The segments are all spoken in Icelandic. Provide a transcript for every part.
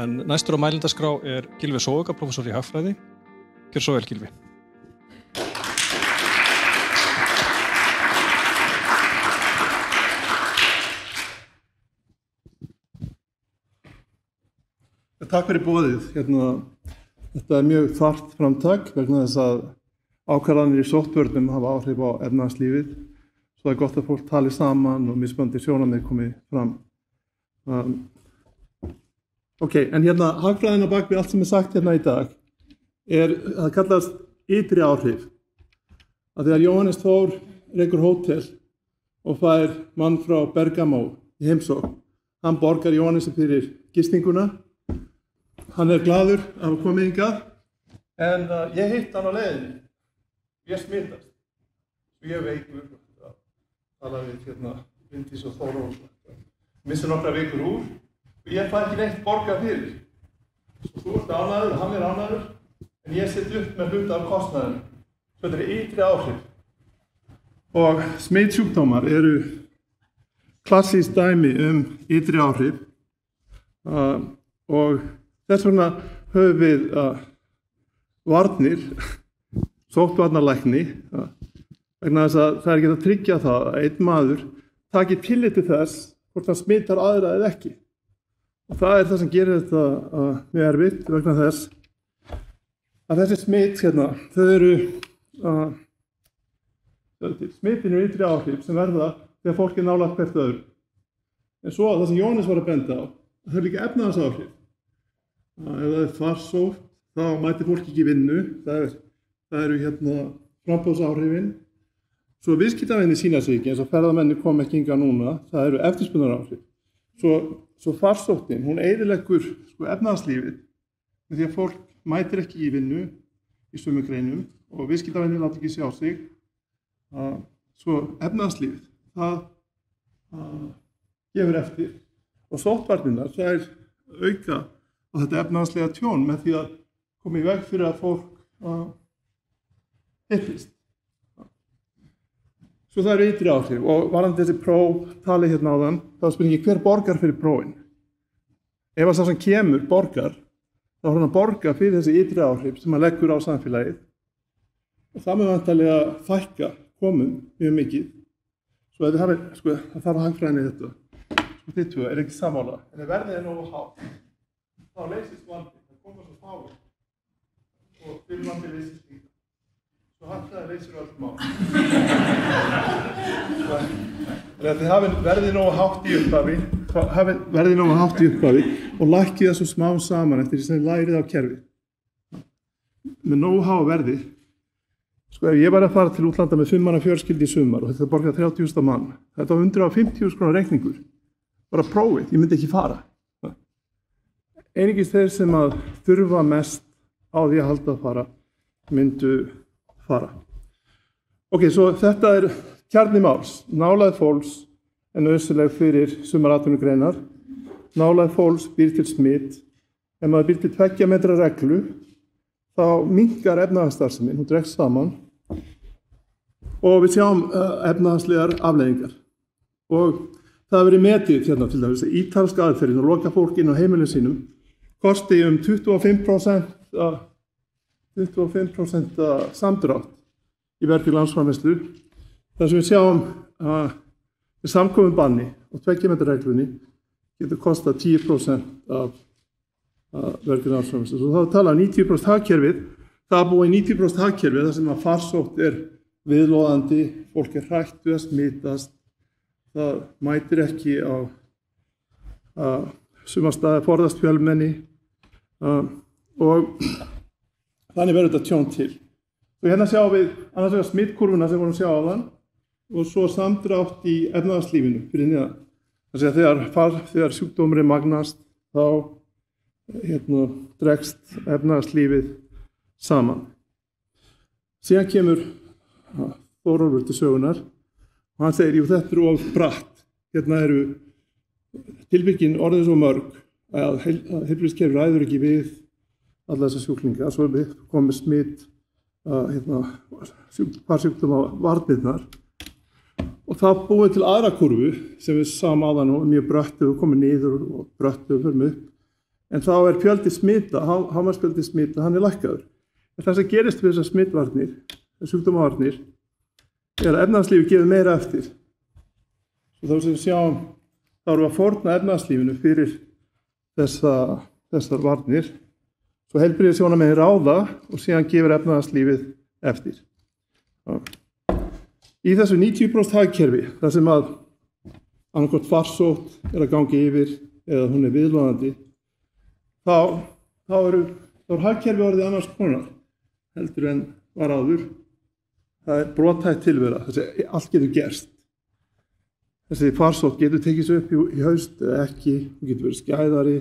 En næstur á mælendaskrá Gylfi Zoëga, prófessor í hagfræði. Gjörðu svo vel, Gylfi. Takk fyrir boðið. Þetta mjög þarft framtak vegna þess að ákvarðanir í sóttvörnum hafa áhrif á efnahagslífið. Svo það gott að fólk tali saman og mismunandi sjónarmið komi fram. En hagfræðin á bak við allt sem sagt í dag það kallast ytri áhrif. Að þegar Jóhannes Þór rekur hótel og fær mann frá Bergamo í heimsókn, hann borgar Jóhannesi fyrir gistinguna. Hann glaður að hafa komið hingað, en ég hitt hann á leiðinni. Ég smitast. Ég veikur að tala við Bryndís og Þór missi nokkra vikur úr og ég fæ ekki neitt borgað fyrir. Þú ert ánægður og hann ánægður, en ég sit upp með hluta af kostnaðinum. Svo þetta ytri áhrif. Og smitsjúkdómar eru klassískt dæmi ytri áhrif og þess vegna höfum við varnir, sóttvarnalækni, vegna þess að það ekki að tryggja það að einn maður taki tillit til þess hvort hann smittar aðra eða ekki. Og það það sem gerir þetta mjög erfitt vegna þess að þessi smitt þau eru smittin ytri áhrif sem verða þegar fólk nálægt hvert öðru. En svo það sem Jóhannes var að benda á, það líka efnahagsáhrif. Ef það farsótt, þá mætir fólk ekki í vinnu. Það eru framboðsáhrifin. Svo viðskiptavinir sýna sig ekki, eins og ferðamenn koma ekki hingað núna. Það eru eftirspurnaráhrif. Svo farsóttin, hún eyðileggur efnahagslífið með því að fólk mætir ekki í vinnu í sömu greinum og viðskiptavinir láta ekki sjá sig. Svo efnahagslífið, það gefur eftir. Og sóttvarnirnar, það auka og þetta efnahagslega tjón með því að koma í veg fyrir að fólk hittist. Svo það eru ytri áhrif og varðandi þessi próf tali áðan, þá spurningi hver borgar fyrir prófin. Ef að sá sem kemur borgar, þá hann að borga fyrir þessi ytri áhrif sem hann leggur á samfélagið. Og það með vantarlega fækka komum mjög mikið. Svo það þarf að hagfræðinni þetta. Þið tvö ekki sammála, en ef verðið nógu hátt, þá leysist vandi, það koma svo fáir og fyrir vandi leysist líka. Svo hagfræði leysir öll mál. Þið hafið verðið nógu hátt í upphafi og lækkið það svo smá saman eftir því sem lærið á kerfið. Með nógu háa verði. Ef ég var að fara til útlanda með 5 manna fjölskyldu í sumar og þetta borgar 30.000 mann, þetta var 150.000 króna reikningur. Bara prófið, ég myndi ekki fara. Einungis þeir sem að þurfa mest á því að halda að fara, myndu fara. Svo þetta kjarni máls. Nálægð fólks nauðsynleg fyrir sumar atvinnugreinar. Nálægð fólks býr til smitt. Ef maður býr til 2 metra reglu, þá minnkar efnahagsstarfsemin, hún dregst saman. Og við sjáum efnahagslegar afleiðingar. Og það hefur verið metið til dæmis að ítalska aðferðin að loka fólk inn á heimilum sínum kosti 25% samdrátt í vergri landsframleiðslu. Það sem við sjáum með samkomum banni og 2 metra reglunni getur kostað 10% af vergri landsframleiðslu. Svo þá tala 90% hagkerfið, það búið í 90% hagkerfið þar sem að farsótt viðloðandi, fólk hrætt við að smitast. Það mætir ekki á sumar staði forðast fjölmenni og þannig verður þetta tjón til. Og hérna sjáum við annars vegar smittkúrfuna sem vorum að sjá áðan og svo samdrátt í efnahagslífinu fyrir neðan. Þegar sjúkdómurinn magnast þá dregst efnahagslífið saman. Síðan kemur Þórólfur til sögunar og hann segir, þetta of bratt. Hérna eru tilbyggin orðið svo mörg að heilbrigðiskerfið ræður ekki við alla þessa sjúklinga. Svo við komum smitt, farsjúkdóma varnirnar. Og það búið til aðra kurvu sem við sáum áðan og mjög brött, við komum niður og brött við förum upp. en þá fjöldi smita, hámarksfjöldi smita, hann lækkaður. En það sem gerist við þessar smitvarnir, sjúkdómavarnir, að efnahagslífið gefur meira eftir. Og þá sem við sjáum, þá erum við að fórna efnahagslífinu fyrir þessar varnir, svo heilbrigðissjónarmiðin ráða og síðan gefur efnahagslífið eftir. Í þessu 90% hagkerfi, þar sem að annaðhvort farsótt að gangi yfir eða hún viðloðandi, þá er hagkerfi orðið annars konar heldur en var áður. Það brothætt tilvera, þessi allt getur gerst. Þessi farsótt getur tekið sig upp í haust eða ekki, hún getur verið skæðari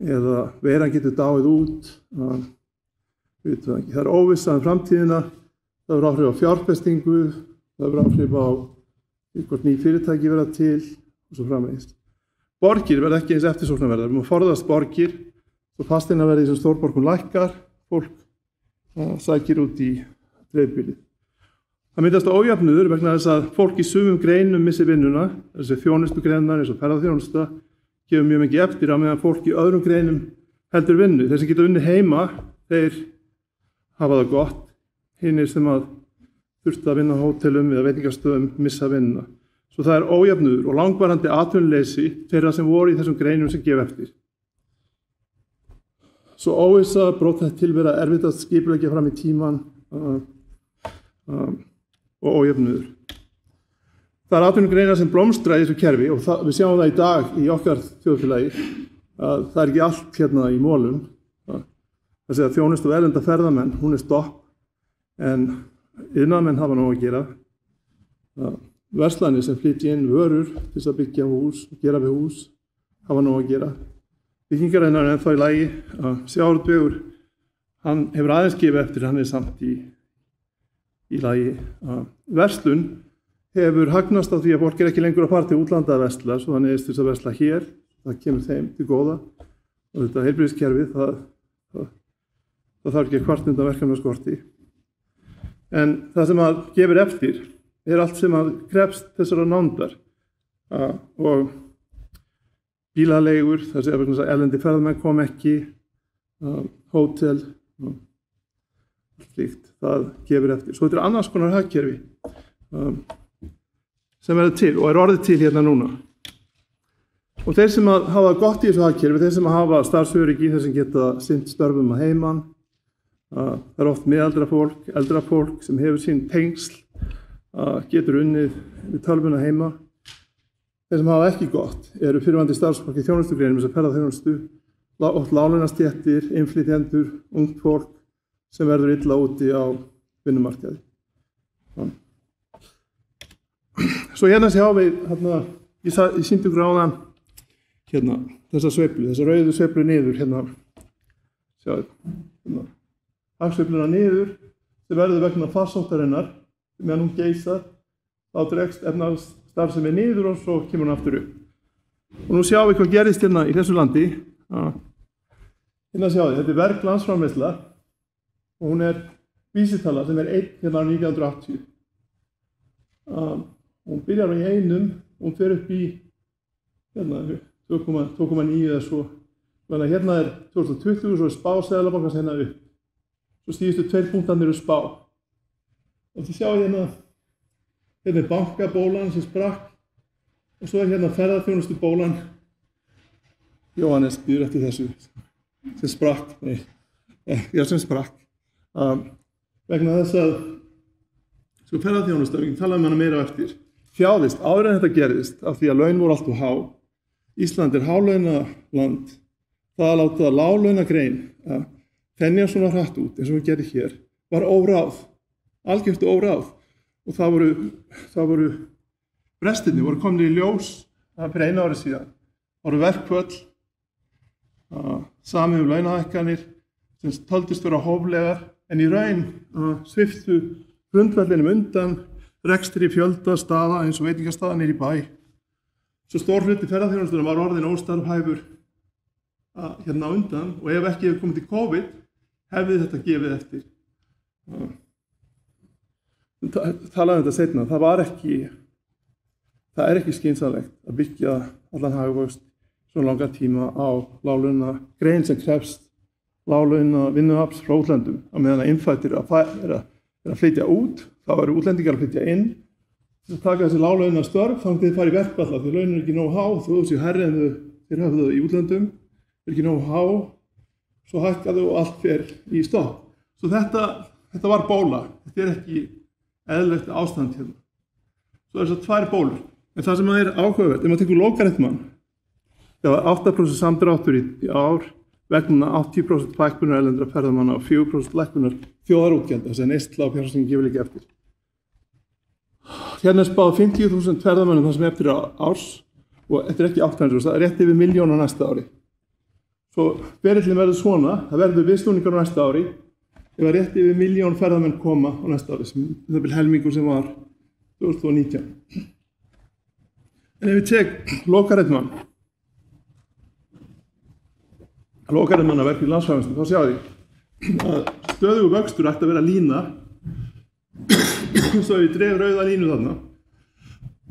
eða veiran getur dáið út. Það óvissa framtíðina, það áhrif á fjárfestingu, það áhrif á hvort ný fyrirtæki verða til og svo framvegis. Borgir verða ekki eins eftirsóknarverðar. Við má forðast borgir og fasteignaverðið sem stórborgum lækkar, fólk sækir út í dreifbýlið. Það myndast ójöfnuður vegna þess að fólk í sumum greinum missi vinnuna, þessi þjónustugreinar eins og ferðaþjónusta gefur mjög mikið eftir á meðan fólk í öðrum greinum heldur vinnu. Þeir sem geta unnið heima, þeir hafa það gott, hinir sem að þurftu að vinna á hótelum eða veitingastöðum missa vinnuna. Svo það er ójöfnuður og langvarandi atvinnuleysi þeirra sem voru í þessum greinum sem gefa eftir. Svo óvissa, brothætt tilvera, erfitt að skipuleggja fram í tíman og ójöfnuður. Það er atvinnugreinar sem blómstra í þessu kerfi og við sjáum það í dag í okkar þjóðfélagi að það er ekki allt hérna í molum. Það segja að þjónustu og erlenda ferðamenn, hún er stopp en iðnaðarmenn hafa nóg að gera. Verslanir sem flytja inn vörur til þess að byggja hús og gera við hús hafa nóg að gera. Byggingareinar er ennþá í lagi. Sjávarútvegur, hann hefur aðeins gefið eftir, hann er samt í lagi. Verslun hefur hagnast á því að fólk er ekki lengur að fara til útlanda að versla, svo þannig þess að versla hér, það kemur þeim til góða og þetta heilbrigðiskerfið, það þarf ekki að kvarta undan verkefnaskorti. En það sem að gefur eftir er allt sem að krefst þessara nándar og bílaleigur, það segja að erlendi ferðamenn kom ekki, hótel, slíkt, það gefur eftir. Svo þetta er annars konar hagkerfi sem er til og er orðið til hérna núna. Og þeir sem að hafa gott í þessu hagkerfi, þeir sem að hafa starfsöryggi, þeir sem geta sinnt störfum að heiman, það er oft miðaldra fólk, eldra fólk sem hefur sín tengsl, getur unnið við tölvuna heima. Þeir sem hafa ekki gott eru fyrrverandi starfsfólk í þjónustugreinum sem ferðaþjónustu, oft láglaunastéttir, innflytjendur, ungt fólk sem verður illa úti á vinnumarkaði. Svo hérna sjáum við, ég sýndi ykkur áðan, þessa sveiflu, þessa rauðu sveiflu niður, sjáðu, hagsveifluna niður, sem verður vegna farsóttarinnar, meðan hún geisar, þá dregst efnahagsstarfsemi niður og svo kemur hún aftur upp. Og nú sjáum við hvað gerist hérna í þessu landi. Hérna sjáum við, þetta er verg landsframleiðsla og hún er vísitala sem er 1 hérna á 1980. Hún byrjar í 1 og hún fer upp í hérna 2,9 eða svo. Þannig að hérna er 2020 og svo er spá Seðlabankans hérna upp. Svo síðustu 2 punktarnir eru spá. Og þið sjáum hérna er bankabólan sem sprakk og svo er hérna ferðaþjónustu bólan. Jóhannes býður eftir þessu sem sprakk. Sem sprakk. Vegna þess að sko ferðaþjónusta, við talaðum hana meira eftir, þjáðist áður en þetta gerðist af því að laun voru allt of há. Ísland er hálaunaland. Það að láta láglaunagrein þenja svona hratt út eins og við gerum hér var óráð, algjört óráð og það voru brestirnir voru komnir í ljós fyrir 1 ári síðan. Það voru verkföll, samið launahækkanir sem töldust vera hóflegar en í raun sviptu grundvellinum undan rekstri fjölda staða eins og veitingastaða niður í bæ. Svo stór hluti ferðaþjónustunnar var orðinn óstarfhæfur hérna undan og ef ekki hefði komið til COVID hefði þetta gefið eftir. Talaði þetta seinna, það er ekki skynsamlegt að byggja allan hagvöxt svona langa tíma á láglauna grein sem krefst láglauna vinnuafls frá útlöndum, á meðan að innfættir er að flytja út, þá eru útlendingar að flytja inn, þess að taka þessi láglauna störf, þá þið fara í verkfall, því launin er ekki nógu há, þú séu hærri en þeir höfðu í útlöndum, er ekki nógu há, svo hækkaðu og allt fer í stopp. Svo þetta var bóla, þetta er ekki eðlilegt ástand hérna. Svo þessar tvær bólur. En það sem er áhugavert, ef maður tekur logaritman, það var 8% samdráttur í ár vegna 80% fækkunar erlendra ferðamanna og 4% lækkunar þjóðarútgjalda, þess að neysla á fjárfestingu gefur ekki eftir. Hérna er spáð 50.000 ferðamönnum það sem eftir árs og þetta er ekki 800, það er rétt yfir 1 milljón á næsta ári. Svo ferillin verður svona, það verður viðsnúningar á næsta ári, ef að rétt yfir 1 milljón ferðamenn koma á næsta ári, sem það er helmingur sem var 2019. En ef við tek logaritman að verka í landsframleiðslu, þá sjáum við að stöðugur vöxtur ætti að vera lína, svo ef við dreifum rauða línu þarna,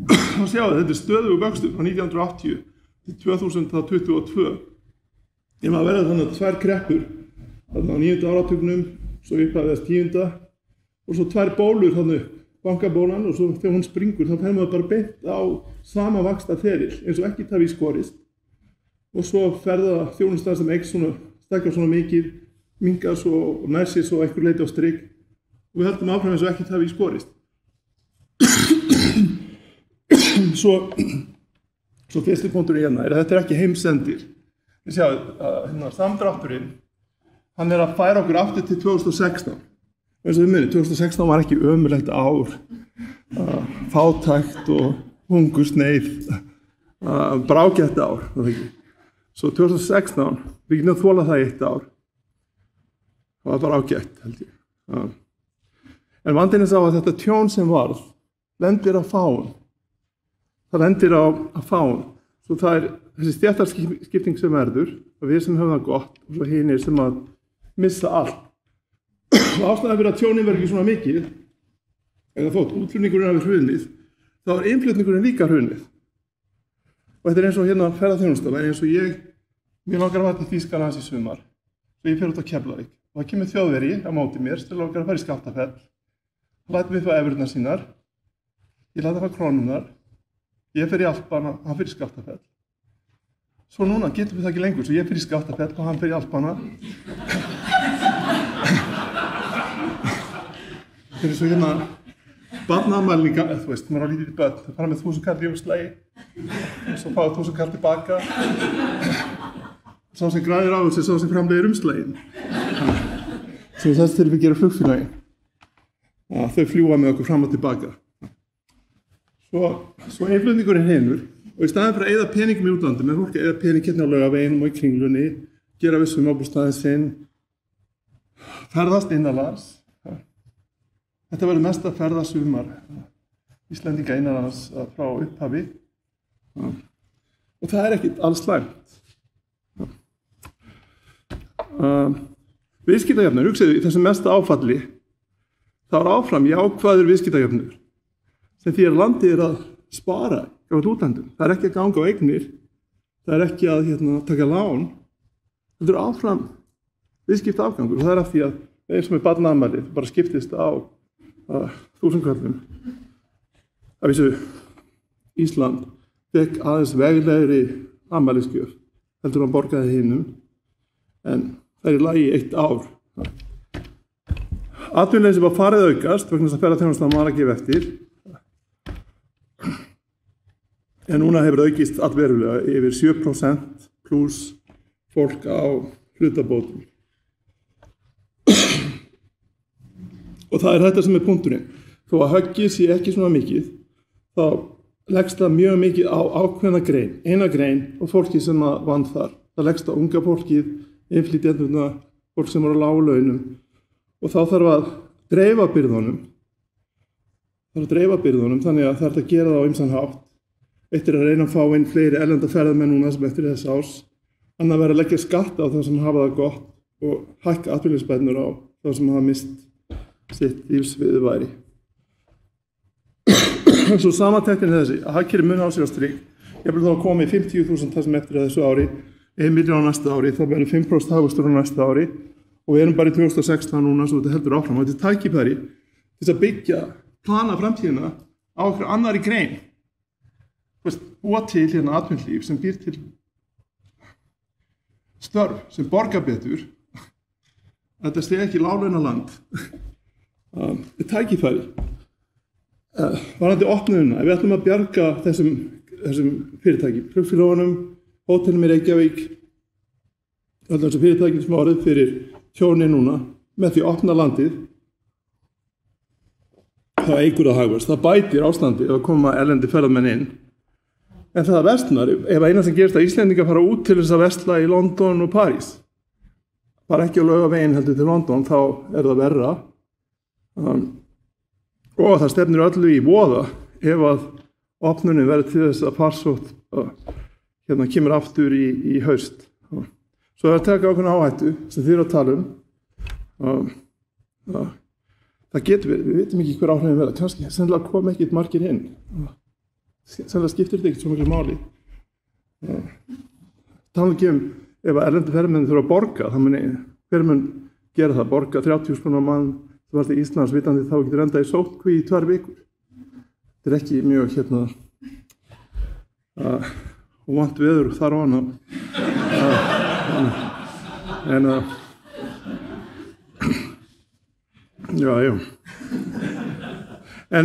þá sjáum við að þetta er stöðugur vöxtur frá 1980 til 2022. Ef maður verður þannig að tvær kreppur, þarna á 9. áratugnum, svo upphafið þess 10. og svo tvær bólur þannig, bankabólan, og svo þegar hún springur, þá fer maður bara beint á sama vaxta ferill, eins og ekkert hafi skorist. Og svo ferða þjónustan sem stækkar svona mikið, minnkar svo og nær sér svo einhver leiti á strik og við höldum áfram eins og ekkert hafi skorist. Svo fyrsti punktur hérna er að þetta er ekki heimsendir. Við sjáum að samdrátturinn, hann er að færa okkur aftur til 2016. Eins og við munum, 2016 var ekki ömurlegt ár, fátækt og hungursneyð, brágætt ár, það ekki. Svo 2016, við getum þolað það í 1 ár. Það var bara ágætt, held ég. En vandinn er sá að þetta tjón sem varð, lendir á fáum. Það lendir á fáum. Svo það er þessi stéttarskipting sem verður, og við sem höfum það gott, og svo hinir sem að missa allt. Og ástæðan fyrir að tjónin verður ekki svona mikið, eða þótt útflutningurinn hafi hrunið, þá er innflutningurinn líka hrunið. Og þetta er eins og hérna ferðaþjónusta, eins og mér langar að fara til Þýskalands í sumar, svo ég fer út á Keflavík. Og það kemur þjóðveri á móti mér, sem langar að fara í Skaftafell, lætur við fá evrurnar sínar, ég lætur fá krónunar, ég fer í Alpana, hann fer í Skaftafell. Svo núna getum við það ekki lengur, svo ég fer í Skaftafell og hann fer í Alpana. Þetta er svo hérna barnaafmæli, þú veist, maður á lítið börn, það fara með 1000 kall í umslagi, og svo fáið 1000 kall tilbaka. Sá sem græðir á þessu, sá sem framleiðir umslagin. Svo þess til við gerum flugfélagin. Þau fljúga með okkur fram og tilbaka. Svo innflutningurinn hinur, og í staðinn fyrir að eyða peningum í útlandi, með fólk að eyða pening hérna á Laugaveginum og í Kringlunni, gera við sumarbústaðinn sinn, ferðast innanlands. Þetta verður mesta ferðasumar Íslendinga innanlands frá upphafi. Og það er ekkert alls slæmt. Viðskiptajöfnuður, hugsaðu í þessum mesta áfalli, það var áfram jákvæður viðskiptajöfnuður, sem því að landið er að spara á útlöndum. Það er ekki að ganga á eignir, það er ekki að taka lán, það er áfram viðskiptaafgangur, og það er af því að eins og með barnaafmæli, bara skiptist á 1000 köllum. Af þessu Ísland fekk aðeins veglegri afmælisgjöf, heldur hann borgaði hinum, en það er í lagi 1 ár. Atvinnuleysi var farið aukast vegna þess að ferðaþjónustan var að gefa eftir. En núna hefur aukist allverulega yfir 7% pluss fólk á hlutabótum. Og það er þetta sem er punkturinn. Þó að höggið sé ekki svona mikið, þá leggst það mjög mikið á ákveðna grein, eina grein og fólki sem vann þar. Það leggst á unga fólkið, innflytjendurna, fólk sem eru á lágu launum. Og þá þarf að dreifa byrðunum. Þannig að það er að gera það á ýmsan hátt. Eitt er að reyna að fá inn fleiri erlenda ferðamenn núna sem eftir þess árs. Annað verður að leggja skatt á það sem hafa það gott og hækka atvinnuleysisbætur á það sem hafa mist sitt lífsviðurværi. Svo samantektin þessi, að hagkerfið mun á sig á strik ég vil þá koma í 50.000 það sem eftir þessu ári, 1 milljón á næsta ári, þá verður 5% hagvöxtur á næsta ári og við erum bara í 2016 núna svo þetta heldur áfram og þetta er tækifæri til að byggja, plana framtíðina á okkur annari grein. Búa til hérna atvinnulíf sem býr til störf sem borgar betur. Þetta sé ekki láglaunaland. Þetta er tækifæri. Varðandi opnunina, ef við ætlum að bjarga þessum fyrirtækjum, flugfélögunum, hótelum í Reykjavík, öllum þessum fyrirtækjum sem orðið fyrir tjóni núna, með því að opna landið, það eykur að hagvöxt. Það bætir ástandi að koma erlendi ferðamenn inn. En það versnar, ef eina sem gerist að Íslendingar fara út til þess að versla í London og París, bara ekki á Laugaveginn heldur til London, þá það verra. Og það stefnir öllu í voða ef að opnunin verður til þess að farsótt kemur aftur í haust. Svo að taka ákveðna áhættu sem þið að tala það getur við veitum ekki hver áhrifin verða, kannski sennilega kom ekkert margir inn. Sennilega skiptir þetta ekkert svo miklu máli. Tala ekki ef að erlendu ferðamenn þurfa að borga, hver mun gera það, borga 30.000 krónur á mann, þú varst í Íslands vitandi þá getur enda í sóttkví í 2 vikur. Þetta er ekki mjög og vant veður þar á hana. En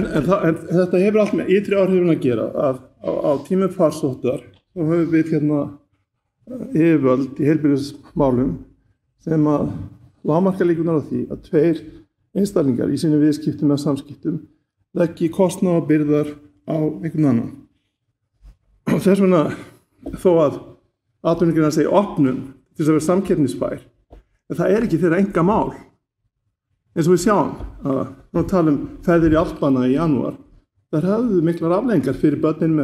þetta hefur allt með ytri áhrifin að gera að á tímum farsóttar þá höfum við yfirvöld í heilbrigðismálum sem að lágmarka líkurnar á því að 2 einstaklingar í sínum viðskiptum eða samskiptum leggi kostnað og byrðar á einhvern annan. Og þess vegna þó að atvinnugreinar segja opnun til þess að vera samkeppnisfær, en það er ekki þeirra enga mál. Eins og við sjáum, nú talum ferðir í Alpana í janúar, þar höfðu miklar afleiðingar fyrir börnin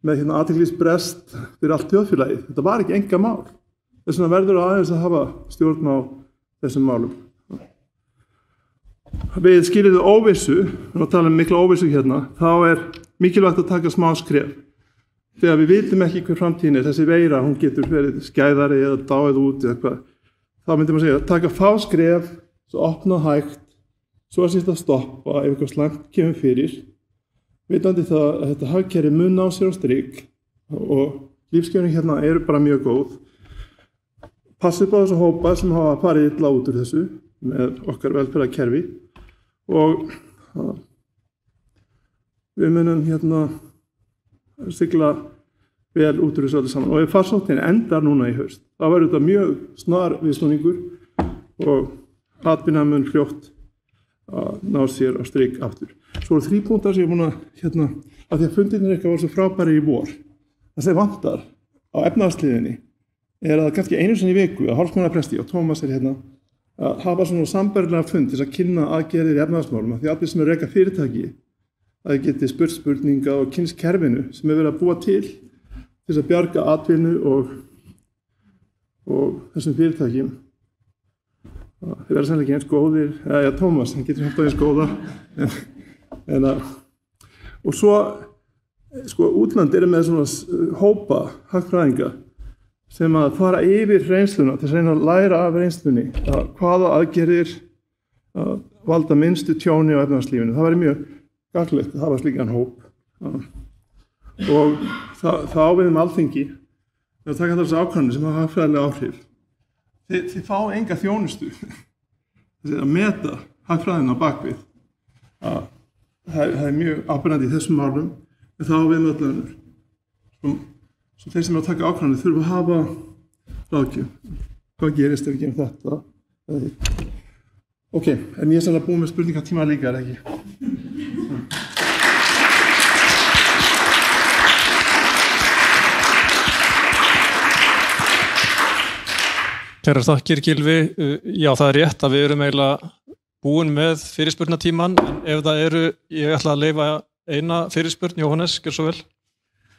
með athyglisbrest fyrir allt þjóðfélagið. Þetta var ekki enga mál. Þess vegna verður aðeins að hafa stjórn á þessum málum. Við skiljuðu óvissu, nú talum mikla óvissu hérna, þá mikilvægt að taka smá skref. Þegar við vitum ekki hver framtíðin þessi veira, hún getur verið skæðari eða dáið út eða eitthvað, þá myndum að segja, taka fá skref, svo opna hægt, svo að sýst að stoppa ef eitthvað slæmt kemur fyrir, vitandi það að þetta hagkerfi mun á sér á strik og lífskjörin hérna eru bara mjög góð. Passið á þessu hópa sem hafa farið illa út úr þessu með okkar velferðarkerfi og við munum sigla vel út úr þessu öllu saman. Og ef farsóttin endar núna í haust, þá verður þetta mjög snar viðsnúningur og atvinna mun fljótt að ná sér á strik aftur. Svo 3 punktar sem ég er búin að því að fundirnir eitthvað var svo frábæri í vor. Það sem vantar á efnahagsliðinni að kannski einu sinni í viku að hálfsmánaðarpresti og Tómas hérna að hafa svona sambærilega fund til að kynna aðgerðir í efnahagsmálum, því allir sem reka fyrirtæki að þið geti spurt spurninga og kynnst kerfinu sem verið að búa til þess að bjarga atvinnu og þessum fyrirtækjum. Þeir verða sannlega ekki eins góðir, Tómas, hann getur hægt á eins góða, og svo útlönd með svona hópa hagfræðinga sem að fara yfir reynsluna til að reyna að læra af reynslunni að hvaða aðgerðir valda minnstu tjóni á efnahagslífinu. Það væri mjög gagnlegt að hafa slíkan hóp og það áviðum Alþingi að taka þessu ákvarðanir sem hafa hagfræðilega áhrif. Þið fá enga þjónustu að meta hagfræðina á bakvið. Það mjög áberandi í þessum málum en það áviðum öll önnur. Svo þeir sem að taka ákvarðanir þurfa að hafa ráðgjöf. Hvað gerist ef við gerum þetta? Ok, en ég er sannlega búin með spurningatíma líka, ekki? Kærar þakkir, Gylfi. Já, það er rétt að við erum eiginlega búin með fyrirspurnatíman, en ef það ég ætla að leyfa eina fyrirspurn, Jóhannes, gjör svo vel.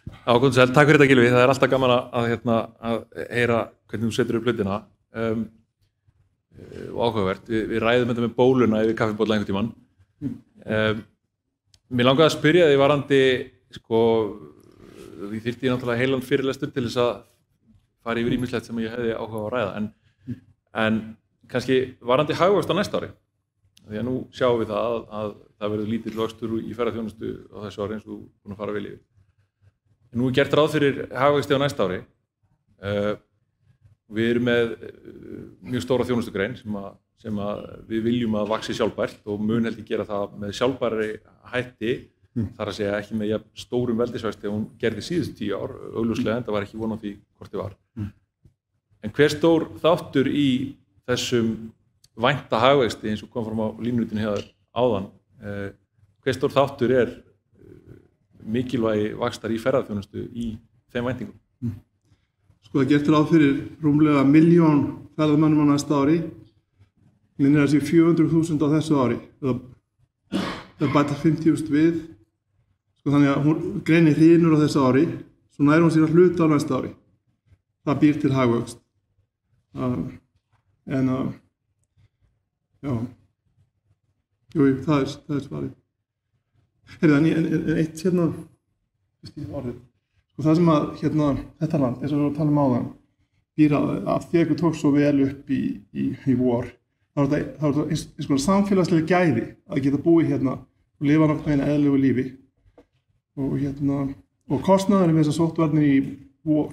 Já, góðan sæl, takk fyrir þetta, Gylfi. Það er alltaf gaman að heyra hvernig þú setur upp hlutina og áhugavert. Við ræðum þetta með bóluna yfir kaffibolla einhvern tímann. Mér langaði að spyrja þig varðandi því þyrfti ég náttúrulega heilan fyrirlestur til þess að fara yfir ýmislegt sem ég hefði áhuga á að ræða en kannski varandi hagvöxt á næsta ári því að nú sjáum við það að það verður lítill vöxtur í ferðaþjónustu á þessu ári eins og búin að fara vel yfir. Nú gert ráð fyrir hagvexti á næsta ári. Við erum með mjög stóra þjónustugrein sem að við viljum að vaxi sjálfbært og mun held ég gera það með sjálfbæri hætti, þar að segja ekki með jafn stórum veldisvexti hún gerði síðustu 10 ár, augljóslega en það var ekki von á því hvort þið var. En hver stór þáttur í þessum vænta hagvexti eins og kom fram á línurítinu hjá þér áðan, hver stór þáttur mikilvægi vaxtar í ferðaþjónustu í þeim væntingum? Sko það gert ráð fyrir rúmlega 1 milljón ferðamönnum á næsta ári. Minnir að sé 400.000 á þessu ári. Það bæta 50.000 við. Sko þannig að greinin hrynur á þessu ári, svo nær hún sér að hluta á næsta ári. Það býr til hagvöxt. Það er svarið. En eitt orðið. Og það sem að þetta land, eins og við talum áðan, býr af því ykkur tók svo vel upp í vor, þá er þetta eins konar samfélagslega gæði að geta búið og lifa náttúrulega eðlilegu lífi. Og kostnaðurinn við þessar sóttvarnir í vor,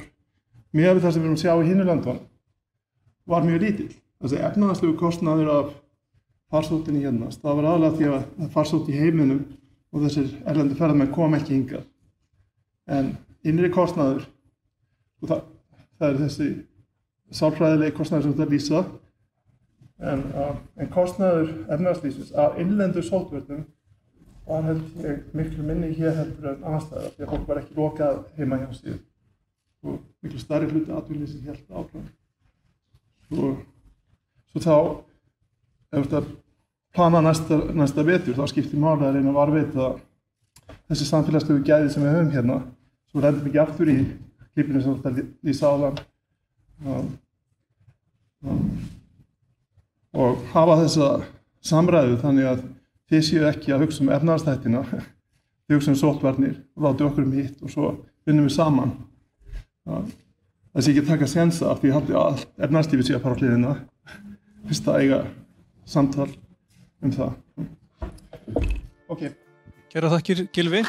miðað við það sem við erum að sjá í hinum löndunum, var mjög lítill. Þessi efnahagslegu kostnaður af farsóttinni það var aðalega því að farsótt í heiminum og þessir erlendu ferðamenn kom ekki hingað. En innri kostnaður, og það er þessi sálfræðilegi kostnaður sem þetta lýsa, en kostnaður efnahagslífsins af innlendu sóttvörnum var held ég miklu minni hér heldur en annars staðar, því að fólk var ekki lokað heima hjá sig og miklu stærri hluti atvinnulífsins hélt áfram. Svo þá, ef þetta plana næsta vetur, þá skiptir máli að reyna að varðveita þessi samfélagslegu gæði sem við höfum svo rendum ekki aftur í klippinu sem þetta lýsa áðan og hafa þessa samræðu þannig að þið séu ekki að hugsa um efnahagsþættina, þið hugsa um sóttvarnir og láti okkur hitt og svo vinnum við saman. Það sé ekki að taka sénsa af því ég haldi að efnahagslífið sé að fara á hliðina, fyrst að eiga samtal um það. Ok. Kærar þakkir, Gylfi.